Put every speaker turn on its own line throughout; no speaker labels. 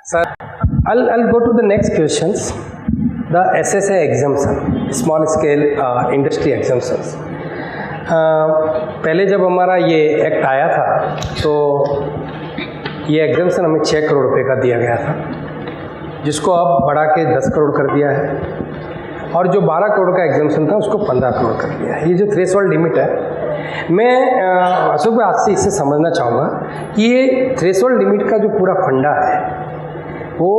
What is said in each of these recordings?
Sir, I'll go to the next questions. The SSA exemption, small scale industry exemptions. पहले जब हमारा ये act आया था तो ये एग्जाम्शन हमें 6 करोड़ रुपए का दिया गया था, जिसको अब बढ़ा के 10 करोड़ कर दिया है, और जो 12 करोड़ का एग्जाम्शन था उसको 15 करोड़ कर दिया है। ये जो थ्रेशोल्ड लिमिट है, मैं अशोक भाई आज से इससे समझना चाहूँगा कि ये थ्रेशोल्ड लिमिट का जो पूरा फंडा है वो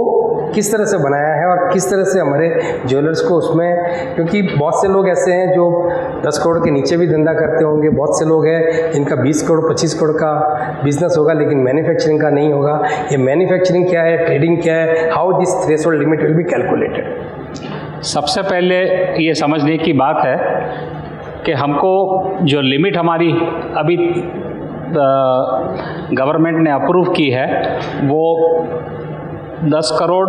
किस तरह से बनाया है और किस तरह से हमारे ज्वेलर्स को उसमें, क्योंकि बहुत से लोग ऐसे हैं जो 10 करोड़ के नीचे भी धंधा करते होंगे, बहुत से लोग हैं जिनका 20 करोड़ 25 करोड़ का बिजनेस होगा लेकिन मैन्युफैक्चरिंग का नहीं होगा। ये मैन्युफैक्चरिंग क्या है, ट्रेडिंग क्या है, how this threshold limit will be calculated?
सबसे पहले ये समझने की बात है कि हमको जो लिमिट हमारी अभी गवर्नमेंट ने अप्रूव की है वो 10 करोड़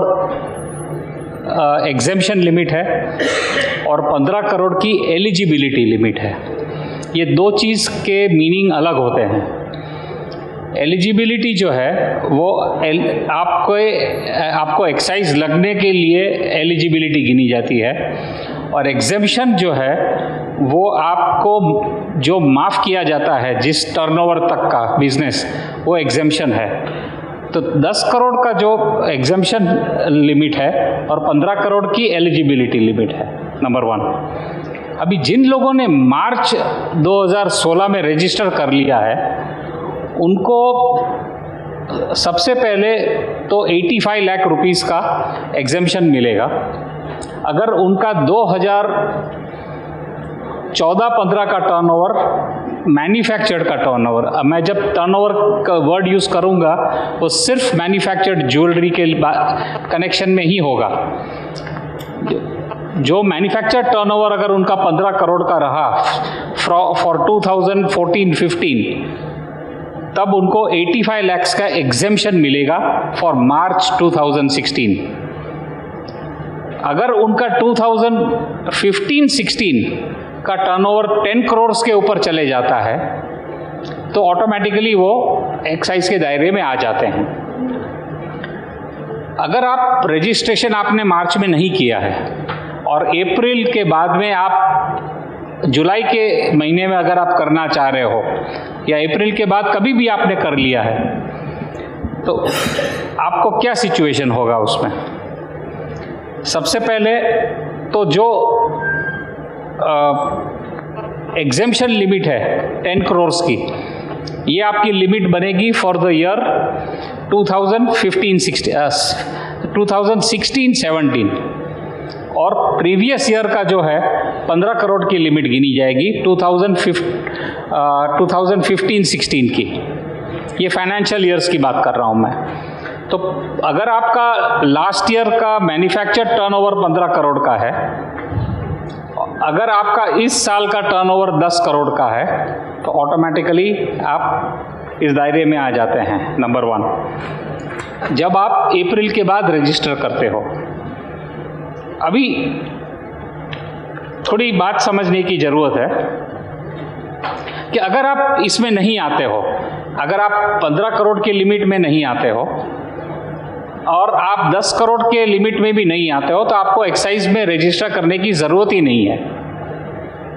एग्जेम्पशन लिमिट है और 15 करोड़ की एलिजिबिलिटी लिमिट है। ये दो चीज़ के मीनिंग अलग होते हैं। एलिजिबिलिटी जो है वो आपको एक्साइज लगने के लिए एलिजिबिलिटी गिनी जाती है, और एग्जेम्पशन जो है वो आपको जो माफ़ किया जाता है जिस टर्नओवर तक का बिजनेस, वो एग्जेम्पशन है। तो 10 करोड़ का जो एग्जेम्पशन लिमिट है और 15 करोड़ की एलिजिबिलिटी लिमिट है, नंबर 1। अभी जिन लोगों ने मार्च 2016 में रजिस्टर कर लिया है उनको सबसे पहले तो 85 लाख रुपीस का एग्जेम्पशन मिलेगा। अगर उनका 2014-15 का टर्नओवर मैन्युफैक्चर्ड का टर्नओवर, मैं जब टर्नओवर का वर्ड यूज़ करूँगा वो सिर्फ मैन्युफैक्चर्ड ज्वेलरी के कनेक्शन में ही होगा। जो मैन्युफैक्चर्ड टर्नओवर अगर उनका 15 करोड़ का रहा फॉर 2014-15, तब उनको 85 लाख का एग्जेम्पशन मिलेगा फॉर मार्च 2016। अगर उनका 2015-16 का टर्नओवर 10 करोड़ के ऊपर चले जाता है तो ऑटोमेटिकली वो एक्साइज के दायरे में आ जाते हैं। अगर आप रजिस्ट्रेशन आपने मार्च में नहीं किया है और अप्रैल के बाद में आप जुलाई के महीने में अगर आप करना चाह रहे हो या अप्रैल के बाद कभी भी आपने कर लिया है, तो आपको क्या सिचुएशन होगा उसमें? सबसे पहले तो जो एग्जेम्पशन लिमिट है 10 करोड़ की, ये आपकी लिमिट बनेगी फॉर द ईयर 2016-17, और प्रीवियस ईयर का जो है 15 करोड़ की लिमिट गिनी जाएगी 2015-16 की। ये फाइनेंशियल ईयर्स की बात कर रहा हूँ मैं। तो अगर आपका लास्ट ईयर का मैन्युफैक्चर्ड टर्नओवर 15 करोड़ का है, अगर आपका इस साल का टर्नओवर 10 करोड़ का है, तो ऑटोमेटिकली आप इस दायरे में आ जाते हैं, नंबर 1। जब आप अप्रैल के बाद रजिस्टर करते हो, अभी थोड़ी बात समझने की ज़रूरत है कि अगर आप इसमें नहीं आते हो, अगर आप 15 करोड़ की लिमिट में नहीं आते हो और आप 10 करोड़ के लिमिट में भी नहीं आते हो, तो आपको एक्साइज में रजिस्टर करने की ज़रूरत ही नहीं है।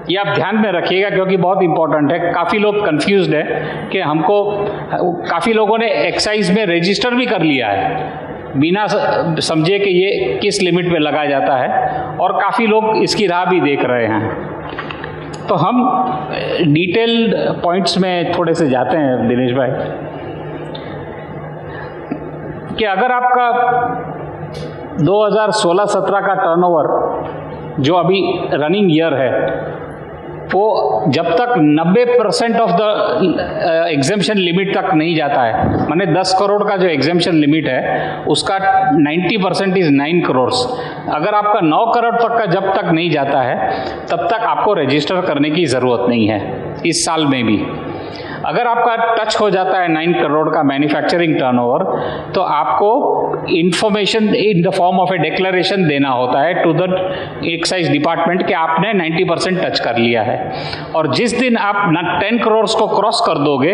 ये आप ध्यान में रखिएगा क्योंकि बहुत इंपॉर्टेंट है। काफ़ी लोग कंफ्यूज्ड है कि हमको, काफ़ी लोगों ने एक्साइज में रजिस्टर भी कर लिया है बिना समझे कि ये किस लिमिट में लगा जाता है, और काफ़ी लोग इसकी राह भी देख रहे हैं। तो हम डिटेल्ड पॉइंट्स में थोड़े से जाते हैं दिनेश भाई, कि अगर आपका 2016-17 का टर्नओवर जो अभी रनिंग ईयर है वो जब तक 90% ऑफ द एग्जेम्पशन लिमिट तक नहीं जाता है, माने 10 करोड़ का जो एग्जेम्पशन लिमिट है उसका 90% इज़ 9 करोड़। अगर आपका 9 करोड़ तक का जब तक नहीं जाता है तब तक आपको रजिस्टर करने की ज़रूरत नहीं है इस साल में भी। अगर आपका टच हो जाता है 9 करोड़ का मैन्युफैक्चरिंग टर्नओवर, तो आपको information in the form of A declaration देना होता है टू द एक्साइज डिपार्टमेंट कि आपने 90% टच कर लिया है, और जिस दिन आप 10 करोड़ को क्रॉस कर दोगे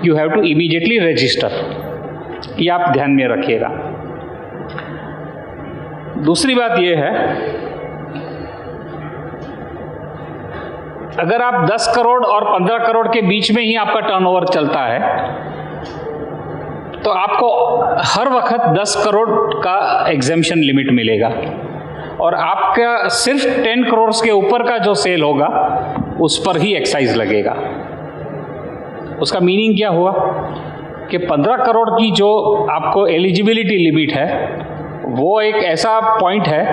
you have to immediately register. ये आप ध्यान में रखिएगा। दूसरी बात ये है, अगर आप 10 करोड़ और 15 करोड़ के बीच में ही आपका टर्नओवर चलता है तो आपको हर वक्त 10 करोड़ का एग्जेम्पशन लिमिट मिलेगा, और आपका सिर्फ 10 करोड़ के ऊपर का जो सेल होगा उस पर ही एक्साइज लगेगा। उसका मीनिंग क्या हुआ कि 15 करोड़ की जो आपको एलिजिबिलिटी लिमिट है वो एक ऐसा पॉइंट है,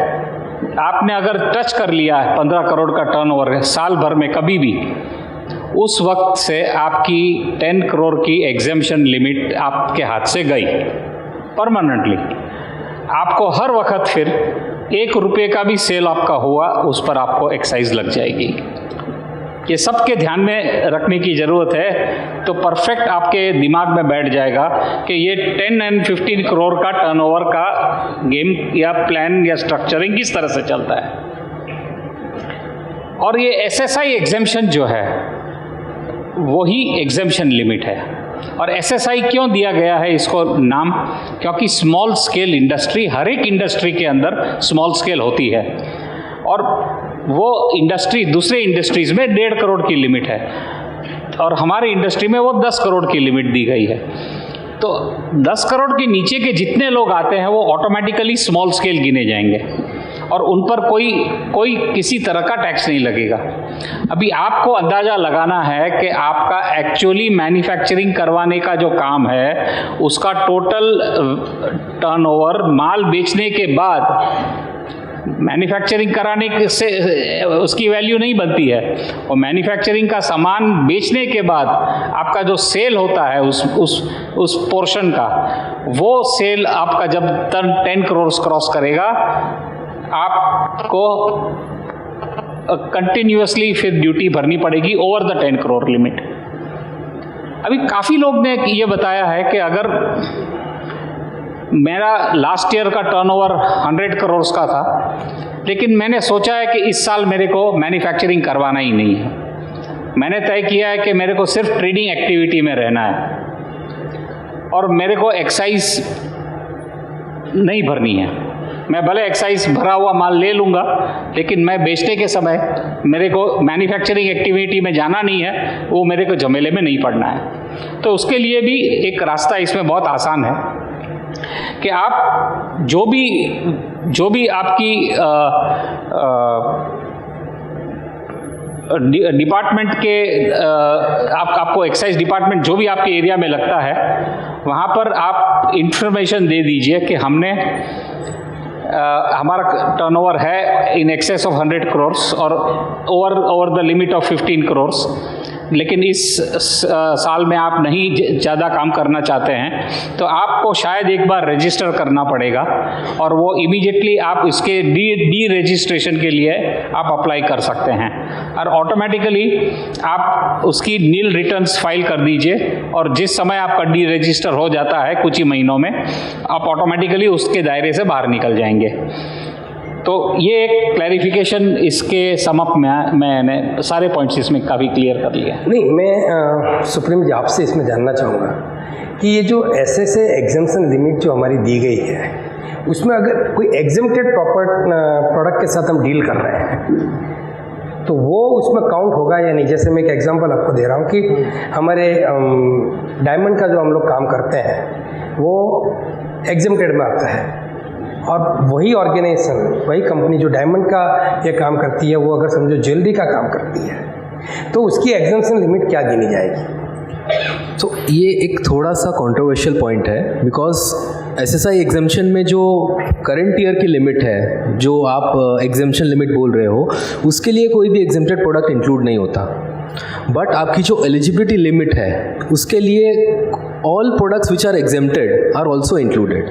आपने अगर टच कर लिया है 15 करोड़ का टर्नओवर साल भर में कभी भी, उस वक्त से आपकी 10 करोड़ की एग्जेम्पशन लिमिट आपके हाथ से गई परमानेंटली। आपको हर वक्त फिर 1 रुपये का भी सेल आपका हुआ उस पर आपको एक्साइज लग जाएगी। ये सबके ध्यान में रखने की ज़रूरत है, तो परफेक्ट आपके दिमाग में बैठ जाएगा कि ये 10 और 15 करोड़ का टर्नओवर का गेम या प्लान या स्ट्रक्चरिंग किस तरह से चलता है। और ये एसएसआई एग्जेम्पशन जो है वही एग्जेम्पशन लिमिट है। और एसएसआई क्यों दिया गया है इसको नाम, क्योंकि स्मॉल स्केल इंडस्ट्री, हर एक इंडस्ट्री के अंदर स्मॉल स्केल होती है, और वो इंडस्ट्री दूसरे इंडस्ट्रीज़ में 1.5 करोड़ की लिमिट है, और हमारी इंडस्ट्री में वो 10 करोड़ की लिमिट दी गई है। तो 10 करोड़ के नीचे के जितने लोग आते हैं वो ऑटोमेटिकली स्मॉल स्केल गिने जाएंगे, और उन पर कोई किसी तरह का टैक्स नहीं लगेगा। अभी आपको अंदाज़ा लगाना है कि आपका एक्चुअली मैन्युफैक्चरिंग करवाने का जो काम है उसका टोटल टर्नओवर माल बेचने के बाद, मैन्युफैक्चरिंग कराने से उसकी वैल्यू नहीं बनती है, और मैन्युफैक्चरिंग का सामान बेचने के बाद आपका जो सेल होता है उस पोर्शन का, वो सेल आपका जब 10 करोड़ क्रॉस करेगा आपको कंटिन्यूअसली फिर ड्यूटी भरनी पड़ेगी ओवर द 10 करोड़ लिमिट। अभी काफ़ी लोग ने ये बताया है कि अगर मेरा लास्ट ईयर का टर्नओवर 100 करोड़ का था, लेकिन मैंने सोचा है कि इस साल मेरे को मैन्युफैक्चरिंग करवाना ही नहीं है, मैंने तय किया है कि मेरे को सिर्फ ट्रेडिंग एक्टिविटी में रहना है और मेरे को एक्साइज नहीं भरनी है। मैं भले एक्साइज भरा हुआ माल ले लूँगा, लेकिन मैं बेचने के समय मेरे को मैन्युफैक्चरिंग एक्टिविटी में जाना नहीं है, वो मेरे को झमेले में नहीं पड़ना है। तो उसके लिए भी एक रास्ता इसमें बहुत आसान है कि आप जो भी आपकी डिपार्टमेंट के आपको एक्साइज डिपार्टमेंट जो भी आपके एरिया में लगता है, वहाँ पर आप इंफॉर्मेशन दे दीजिए कि हमने हमारा टर्नओवर है इन एक्सेस ऑफ 100 करोड़ और over the limit of 15 crore, लेकिन इस साल में आप नहीं ज़्यादा काम करना चाहते हैं, तो आपको शायद एक बार रजिस्टर करना पड़ेगा, और वो इमीडिएटली आप इसके डी रजिस्ट्रेशन के लिए आप अप्लाई कर सकते हैं, और ऑटोमेटिकली आप उसकी नील रिटर्न्स फाइल कर दीजिए, और जिस समय आपका डी रजिस्टर हो जाता है कुछ ही महीनों में, आप ऑटोमेटिकली उसके दायरे से बाहर निकल जाएंगे। तो ये एक क्लैरिफिकेशन इसके समअप में मैंने सारे पॉइंट्स इसमें काफ़ी क्लियर कर लिए।
नहीं, मैं सुप्रीम जी आपसे इसमें जानना चाहूँगा कि ये जो एसएसए एग्जेम्पशन लिमिट जो हमारी दी गई है, उसमें अगर कोई एग्जेम्प्टेड प्रोडक्ट के साथ हम डील कर रहे हैं तो वो उसमें काउंट होगा या नहीं। जैसे मैं एक एग्जांपल आपको दे रहा हूँ कि हमारे डायमंड का जो हम लोग काम करते हैं वो एग्जेम्प्टेड में आता है, और वही ऑर्गेनाइजेशन, वही कंपनी जो डायमंड का ये काम करती है, वो अगर समझो ज्वेलरी का काम करती है, तो उसकी एग्जेम्पशन लिमिट क्या गिनी जाएगी?
तो ये एक थोड़ा सा कंट्रोवर्शियल पॉइंट है, बिकॉज एसएसआई एग्जेम्पशन में जो करंट ईयर की लिमिट है, जो आप एग्जेम्पशन लिमिट बोल रहे हो, उसके लिए कोई भी एग्जेम्प्टेड प्रोडक्ट इंक्लूड नहीं होता। बट आपकी जो एलिजिबिलिटी लिमिट है उसके लिए all products which are exempted are also included.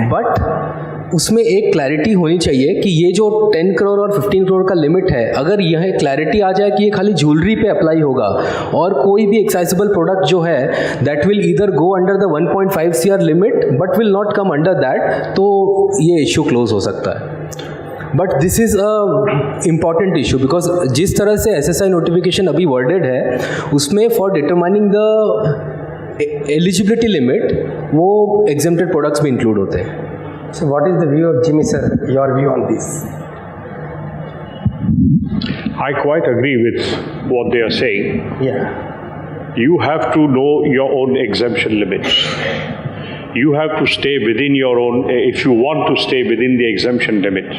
But उसमें एक क्लैरिटी होनी चाहिए कि ये जो 10 करोड़ और 15 करोड़ का लिमिट है, अगर यह क्लैरिटी आ जाए कि ये खाली ज्वेलरी पे अप्लाई होगा और कोई भी एक्साइजेबल प्रोडक्ट जो है that will either go under the 1.5 CR limit but will not come under that, तो ये इशू क्लोज हो सकता है। But this is a important issue because जिस तरह से एसएसआई नोटिफिकेशन अभी वर्डेड है उसमें for determining the eligibility limit वो एग्जेम्प्टेड प्रोडक्ट्स भी इंक्लूड होते हैं।
So what is the view of Jimmy sir, your view on this?
I quite agree with what they are saying.
Yeah.
You have to know your own exemption limits. You have to stay within your own, if you want to stay within the exemption limit.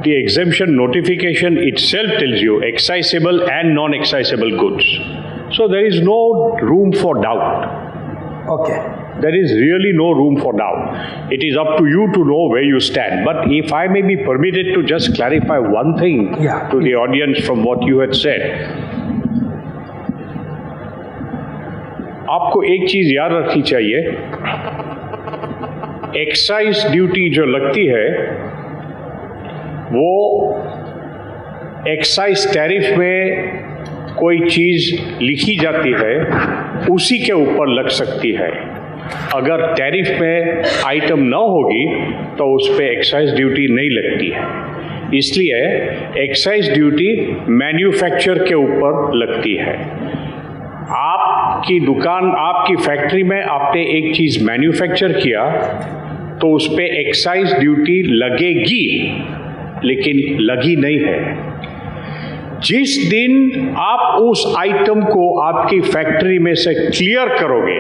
The exemption notification itself tells you excisable and non-excisable goods. So there is no room for doubt.
Okay.
There is really no room for doubt. It is up to you to know where you stand. But if I may be permitted to just clarify one thing to the audience from what you had said. आपको एक चीज याद रखनी चाहिए, excise duty जो लगती है वो एक्साइज टैरिफ में कोई चीज लिखी जाती है उसी के ऊपर लग सकती है। अगर टैरिफ में आइटम न होगी तो उस पर एक्साइज ड्यूटी नहीं लगती है। इसलिए एक्साइज ड्यूटी मैन्युफैक्चर के ऊपर लगती है। आपकी दुकान, आपकी फैक्ट्री में आपने एक चीज मैन्युफैक्चर किया तो उस पर एक्साइज ड्यूटी लगेगी, लेकिन लगी नहीं है। जिस दिन आप उस आइटम को आपकी फैक्ट्री में से क्लियर करोगे,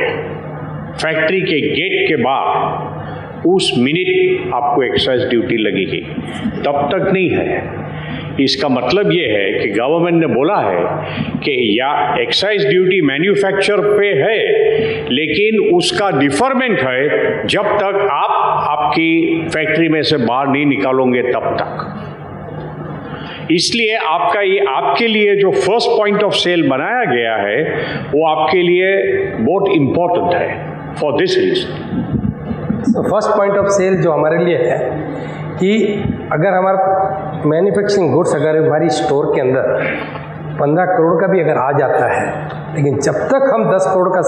फैक्ट्री के गेट के बाहर, उस मिनट आपको एक्साइज ड्यूटी लगेगी, तब तक नहीं है। इसका मतलब ये है कि गवर्नमेंट ने बोला है कि या एक्साइज ड्यूटी मैन्युफैक्चर पे है, लेकिन उसका डिफरमेंट है जब तक आप आपकी फैक्ट्री में से बाहर नहीं निकालोगे तब तक। इसलिए आपका ये आपके लिए जो फर्स्ट पॉइंट ऑफ सेल बनाया गया है वो आपके लिए बहुत इंपॉर्टेंट है फॉर दिस रीजन।
तो फर्स्ट पॉइंट ऑफ सेल जो हमारे लिए है कि अगर हमारा मैन्युफैक्चरिंग गुड्स अगर हमारी स्टोर के अंदर 15 करोड़ का भी अगर आ जाता है, लेकिन जब तक हम 10 करोड़ का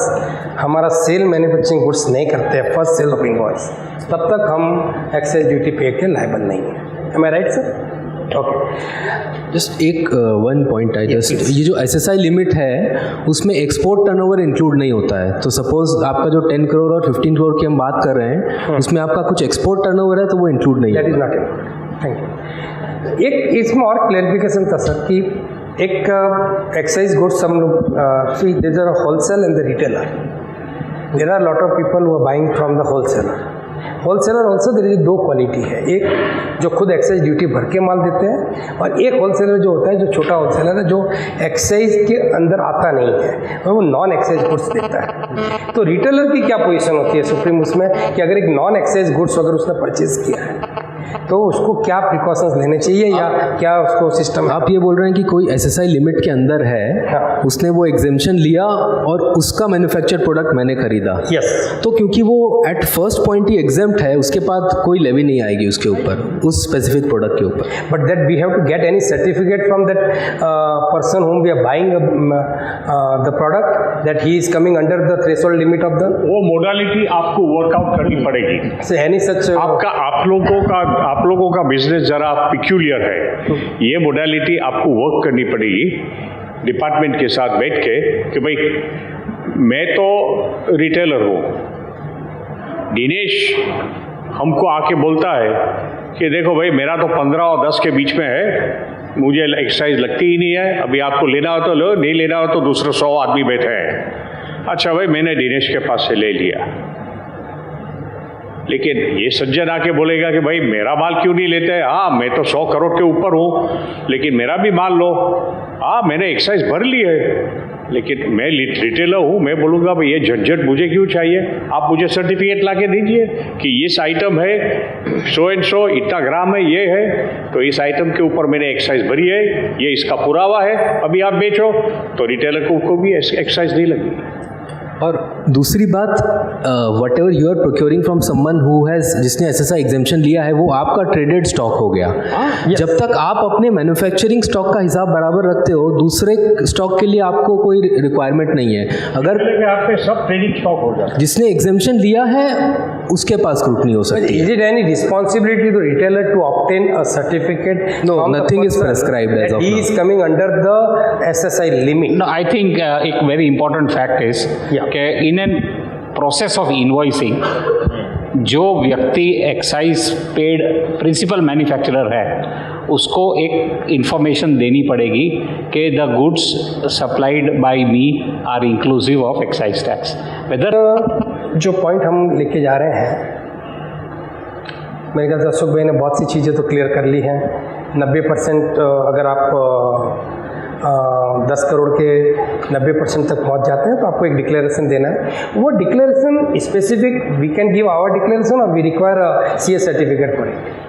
हमारा सेल मैन्युफैक्चरिंग गुड्स नहीं करते हैं, फर्स्ट सेल ऑफ इनवॉइस, तब तक हम एक्साइज ड्यूटी पे के लायबल नहीं है। एम आई राइट सर? ओके।
जस्ट एक वन पॉइंट है, जस्ट ये जो एसएसआई लिमिट है उसमें एक्सपोर्ट टर्नओवर इंक्लूड नहीं होता है। तो सपोज आपका जो 10 करोड़ और 15 करोड़ की हम बात कर रहे हैं, उसमें आपका कुछ एक्सपोर्ट टर्नओवर है तो वो इंक्लूड नहीं है।
That is not include. Thank you. एक इसमें और क्लैरिफिकेशन था सर कि एक एक्साइज गुड्स हम लोग see there are wholesale and the retailer. There are lot of people who are buying from the wholesaler. Wholesaler also there is दो quality है, एक जो खुद एक्साइज ड्यूटी भर के माल देते हैं, और एक होलसेलर जो होता है, जो छोटा होलसेलर है, जो एक्साइज के अंदर आता नहीं है और वो नॉन एक्साइज गुड्स देता है। तो रिटेलर की क्या पोजीशन होती है सुप्रीम उसमें कि अगर एक नॉन एक्साइज गुड्स अगर उसने परचेज किया है तो उसको क्या प्रिकॉशंस लेने चाहिए या क्या उसको सिस्टम?
आप ये बोल रहे हैं कि कोई एसएसआई लिमिट के अंदर है, उसने वो एग्जेम्पशन लिया और उसका मैन्युफैक्चर्ड प्रोडक्ट मैंने खरीदा,
यस,
तो क्योंकि वो at first point he exempt है, उसके बाद कोई लेवी नहीं आएगी उसके ऊपर, उस स्पेसिफिक प्रोडक्ट के ऊपर।
But that we have to get any certificate from that person whom we are buying the product that he is coming under the threshold limit of the,
वो मोडालिटी आपको workout करनी पड़ेगी।
so any such
आप लोगों का business जरा peculiar है। ये मोडालिटी आपको वर्क करनी पड़ेगी डिपार्टमेंट के साथ बैठ के कि भाई मैं तो रिटेलर हूँ, दिनेश हमको आके बोलता है कि देखो भाई मेरा तो 15 और 10 के बीच में है, मुझे एक्साइज लगती ही नहीं है, अभी आपको लेना हो तो लो, नहीं लेना हो तो दूसरे 100 आदमी बैठे हैं। अच्छा भाई मैंने दिनेश के पास से ले लिया, लेकिन ये सज्जन आके बोलेगा कि भाई मेरा माल क्यों नहीं लेते? हाँ मैं तो 100 करोड़ के ऊपर हूँ, लेकिन मेरा भी माल लो। हाँ मैंने एक्साइज भर ली है, लेकिन मैं रिटेलर हूँ, मैं बोलूँगा भाई ये झंझट मुझे क्यों चाहिए? आप मुझे सर्टिफिकेट ला के दीजिए कि इस आइटम है 100 एंड 100 इतना ग्राम है, ये है, तो इस आइटम के ऊपर मैंने एक्साइज भरी है, ये इसका पुरावा है, अभी आप बेचो। तो रिटेलर को भी एक्साइज नहीं लगी।
और दूसरी बात, whatever you are procuring from someone who has, जिसने एसएसआई एग्जेम्पशन लिया है, वो आपका ट्रेडेड स्टॉक हो गया। जब तक आप अपने मैन्युफैक्चरिंग स्टॉक का हिसाब बराबर रखते हो, दूसरे स्टॉक के लिए आपको कोई रिक्वायरमेंट नहीं है। अगर
आपके सब ट्रेडिंग स्टॉक हो जाए,
जिसने एग्जेम्पशन लिया है उसके पास स्क्रूटनी हो सकती है।
Is it any responsibility to retailer to obtain a certificate?
No, nothing is prescribed as of now.
He is coming under the SSI limit.
No, I think एक very important fact is कि in a process of invoicing, जो व्यक्ति excise paid principal manufacturer है उसको एक information देनी पड़ेगी कि the goods supplied by me are inclusive of excise tax. Whether
जो पॉइंट हम लेके जा रहे हैं, मेरे ख्याल से अशोक भाई ने बहुत सी चीज़ें तो क्लियर कर ली हैं। 90% अगर आप 10 करोड़ के 90% तक पहुंच जाते हैं तो आपको एक डिक्लेरेशन देना है। वो declaration specific we can give our declaration और we require CS certificate for it.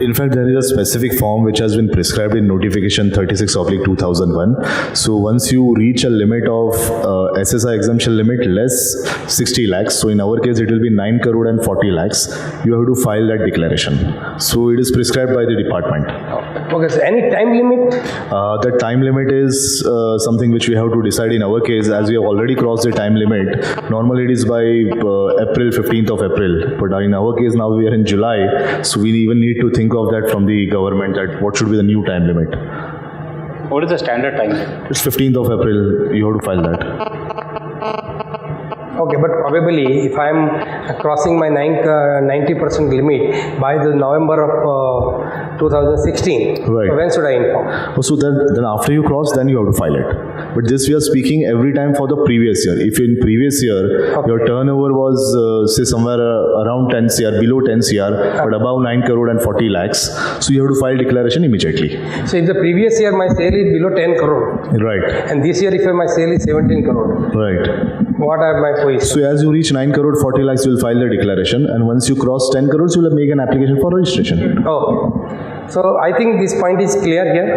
In fact, there is a specific form which has been prescribed in notification 36/2001. So once you reach a limit of SSI exemption limit less 60 lakhs, so in our case it will be 9 crore and 40 lakhs, you have to file that declaration. So it is prescribed by the department.
Okay, so any time limit?
The time limit is something which we have to decide in our case, as we have already crossed the time limit. Normally it is by April 15th of April, but in our case now we are in July, so we even need to think of that from the government, that what should be the new time limit.
What is the standard time?
It's 15th of April, you have to file that.
Okay, but probably if I am crossing my 90% limit by the November of 2016,
Right.
so when should I inform?
Oh, so then after you cross, then you have to file it. But this we are speaking every time for the previous year. If in previous year your turnover was say somewhere around 10 CR, below 10 CR, but above 9 crore and 40 lakhs, so you have to file declaration immediately.
So if the previous year my sale is below 10 crore
Right,
and this year if my sale is 17 crore,
right.
what are my position?
So as you reach 9 crore 40 lakhs, you will file the declaration, and once you cross 10 crores, you will make an application for registration.
Oh, so I think this point is clear here.